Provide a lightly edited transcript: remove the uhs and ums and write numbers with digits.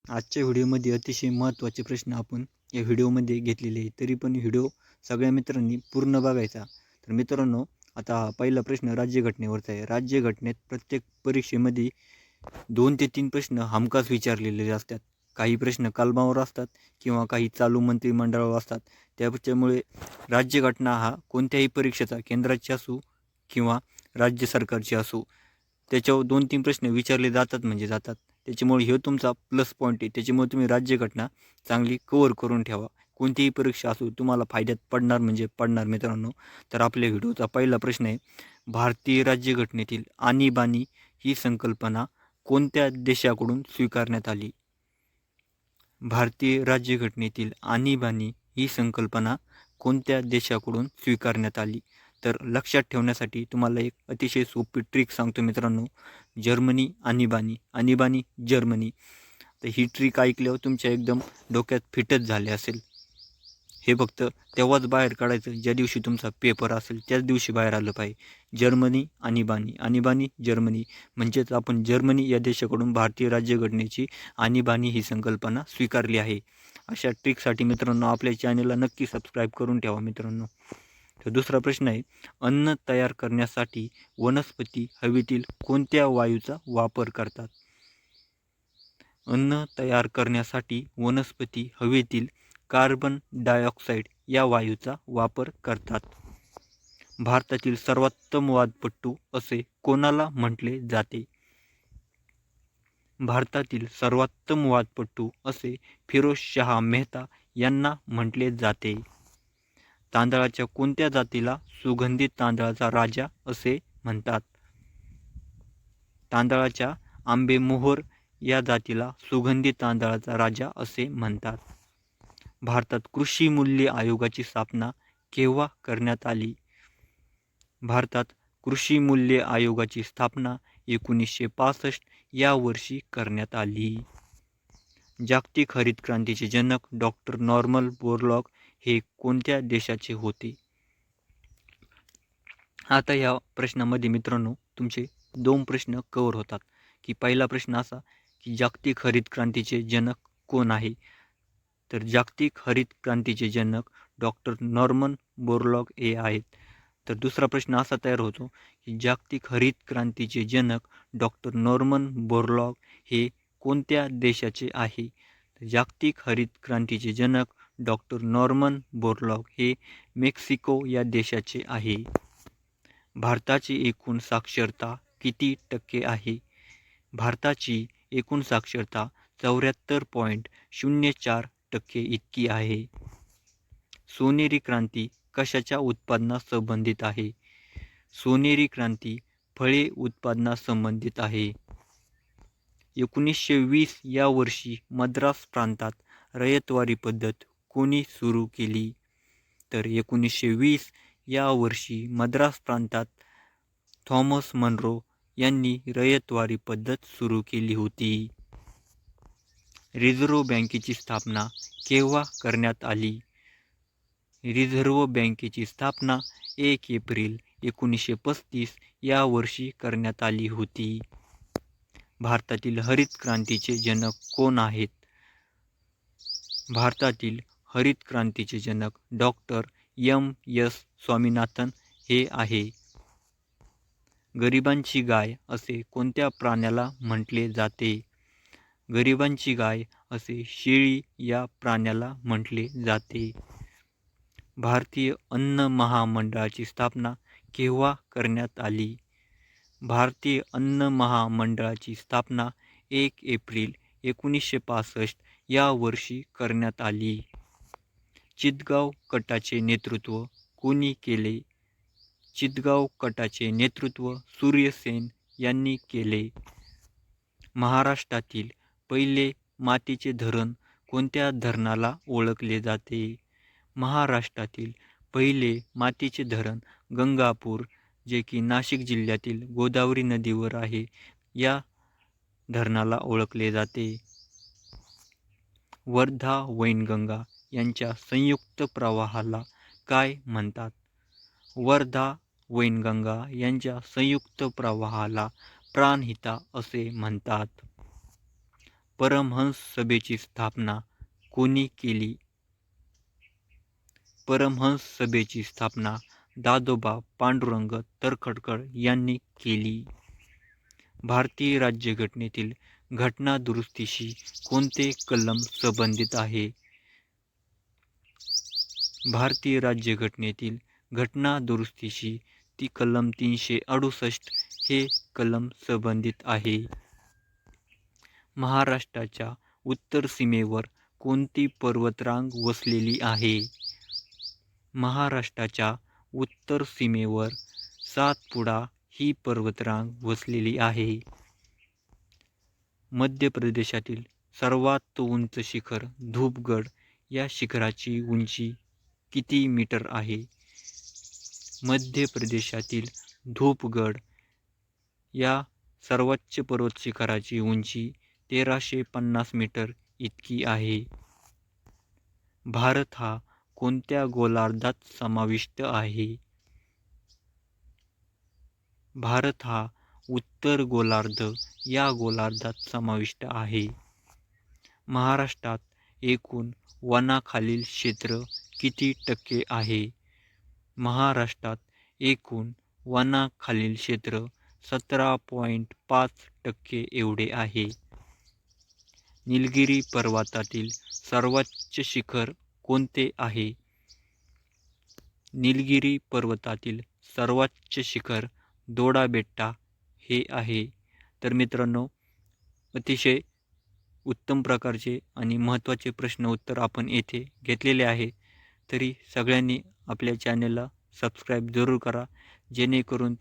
आजच्या व्हिडिओमध्ये अतिशय महत्त्वाचे प्रश्न आपण या व्हिडिओमध्ये घेतलेले आहे. तरी पण व्हिडिओ सगळ्या मित्रांनी पूर्ण बघायचा. तर मित्रांनो, आता पहिला प्रश्न राज्यघटनेवरचा आहे. राज्यघटनेत प्रत्येक परीक्षेमध्ये 2 ते 3 प्रश्न हमखास विचारलेले असतात. काही प्रश्न कलमावर असतात किंवा काही चालू मंत्रिमंडळावर असतात. त्याच्यामुळे राज्यघटना हा कोणत्याही परीक्षेचा केंद्राची असो किंवा राज्य सरकारची असो, त्याच्यावर 2-3 प्रश्न विचारले जातात म्हणजे जातात. त्याच्यामुळे हे तुमचा प्लस पॉईंट आहे. त्याच्यामुळे तुम्ही राज्यघटना चांगली कव्हर करून ठेवा. कोणतीही परीक्षा असो तुम्हाला फायद्यात पडणार म्हणजे पडणार मित्रांनो. तर आपल्या व्हिडिओचा पहिला प्रश्न आहे, भारतीय राज्यघटनेतील आणीबाणी ही संकल्पना कोणत्या देशाकडून स्वीकारण्यात आली? भारतीय राज्यघटनेतील आणीबाणी ही संकल्पना कोणत्या देशाकडून स्वीकारण्यात आली? तर लक्षात ठेवण्यासाठी तुम्हाला एक अतिशय सोपी ट्रिक सांगतो मित्रांनो. जर्मनी आणीबाणी, आणीबाणी जर्मनी. तर ही ट्रिक ऐकल्यावर तुमच्या एकदम डोक्यात फिटच झाले असेल. हे फक्त तेव्हाच बाहेर काढायचं ज्या दिवशी तुमचा पेपर असेल, त्याच दिवशी बाहेर आलं पाहिजे. जर्मनी आणीबाणी, आणीबाणी जर्मनी. म्हणजेच आपण जर्मनी या देशाकडून भारतीय राज्यघटनेची आणीबाणी ही संकल्पना स्वीकारली आहे. अशा ट्रिकसाठी मित्रांनो आपल्या चॅनलला नक्की सबस्क्राईब करून ठेवा मित्रांनो. तर दुसरा प्रश्न आहे, अन्न तयार करण्यासाठी वनस्पती हवेतील कोणत्या वायूचा वापर करतात? अन्न तयार करण्यासाठी वनस्पती हवेतील कार्बन डायऑक्साईड या वायूचा वापर करतात. भारतातील सर्वोत्तम वादपटू असे कोणाला म्हटले जाते? भारतातील सर्वोत्तम वादपटू असे फिरोजशाह मेहता यांना म्हटले जाते. तांदळाच्या कोणत्या जातीला सुगंधित तांदळाचा राजा असे म्हणतात? तांदळाच्या आंबेमोहोर या जातीला सुगंधित तांदळाचा राजा असे म्हणतात. भारतात कृषी मूल्य आयोगाची स्थापना केव्हा करण्यात आली? भारतात कृषी मूल्य आयोगाची स्थापना 1965 या वर्षी करण्यात आली. जागतिक हरित क्रांतीचे जनक डॉक्टर नॉर्मन बोरलॉग हे कोणत्या देशाचे होते? आता या प्रश्नामध्ये मित्रांनो तुमचे 2 प्रश्न कव्हर होतात. की पहिला प्रश्न असा की जागतिक हरित क्रांतीचे जनक कोण आहे? तर जागतिक हरित क्रांतीचे जनक डॉक्टर नॉर्मन बोरलॉग हे आहेत. तर दुसरा प्रश्न असा तयार होतो की जागतिक हरित क्रांतीचे जनक डॉक्टर नॉर्मन बोरलॉग हे कोणत्या देशाचे आहे? जागतिक हरित क्रांतीचे जनक डॉक्टर नॉर्मन बोरलॉग हे मेक्सिको या देशाचे आहे. भारताची एकूण साक्षरता किती टक्के आहे? भारताची एकूण साक्षरता 74.04% इतकी आहे. सोनेरी क्रांती कशाच्या उत्पादनास संबंधित आहे? सोनेरी क्रांती फळे उत्पादनास संबंधित आहे. 1920 या वर्षी मद्रास प्रांतात रयतवारी पद्धत कोणी सुरू केली? तर 1920 या वर्षी मद्रास प्रांतात थॉमस मनरो यांनी रयतवारी पद्धत सुरू केली होती. रिझर्व्ह बँकेची स्थापना केव्हा करण्यात आली? रिझर्व्ह बँकेची स्थापना 1 एप्रिल 1935 या वर्षी करण्यात आली होती. भारतातील हरित क्रांतीचे जनक कोण आहेत? भारतातील हरित क्रांतीचे जनक डॉक्टर एम.एस. स्वामीनाथन हे आहे. गरिबांची गाय असे कोणत्या प्राण्याला म्हटले जाते? गरिबांची गाय असे शेळी या प्राण्याला म्हटले जाते. भारतीय अन्न महामंडळाची स्थापना केव्हा करण्यात आली? भारतीय अन्न महामंडळाची स्थापना 1 एप्रिल 1965 या वर्षी करण्यात आली. चितगाव कटाचे नेतृत्व कोणी केले? चितगाव कटाचे नेतृत्व सूर्यसेन यांनी केले. महाराष्ट्रातील पहिले मातीचे धरण कोणत्या धरणाला ओळखले जाते? महाराष्ट्रातील पहिले मातीचे धरण गंगापूर, जे की नाशिक जिल्ह्यातील गोदावरी नदीवर आहे, या धरणाला ओळखले जाते. वर्धा वैनगंगा यांच्या संयुक्त प्रवाहाला काय म्हणतात? वर्धा वैनगंगा यांच्या संयुक्त प्रवाहाला प्राणहिता असे म्हणतात. परमहंस सभेची स्थापना कोणी केली? परमहंस सभेची स्थापना दादोबा पांडुरंग तर्खडकर यांनी केली. भारतीय राज्यघटनेतील घटना दुरुस्तीशी कोणते कलम संबंधित आहे? भारतीय राज्यघटनेतील घटना दुरुस्तीशी ती कलम 368 हे कलम संबंधित आहे. महाराष्ट्राच्या उत्तर सीमेवर कोणती पर्वतरांग वसलेली आहे? महाराष्ट्राच्या उत्तर सीमेवर सातपुडा ही पर्वतरांग वसलेली आहे. मध्य प्रदेशातील सर्वात उंच शिखर धूपगड या शिखराची उंची किती मीटर आहे? मध्य प्रदेशातील धूपगड या सर्वोच्च पर्वत शिखराची उंची 1350 मीटर इतकी आहे. भारत हा कोणत्या गोलार्धात समाविष्ट आहे? भारत हा उत्तर गोलार्ध या गोलार्धात समाविष्ट आहे. महाराष्ट्रात एकूण वनाखालील क्षेत्र किती टक्के आहे? महाराष्ट्रात एकूण वनाखालील क्षेत्र 17.5% एवढे आहे. निलगिरी पर्वतातील सर्वोच्च शिखर कोणते आहे? निलगिरी पर्वतातील सर्वोच्च शिखर दोडा बेट्टा हे आहे. तर मित्रांनो, अतिशय उत्तम प्रकारचे आणि महत्त्वाचे प्रश्न उत्तर आपण येथे घेतलेले आहे. तरी सगळ्यांनी आपल्या चॅनलला सबस्क्राईब जरूर करा, जेणेकरून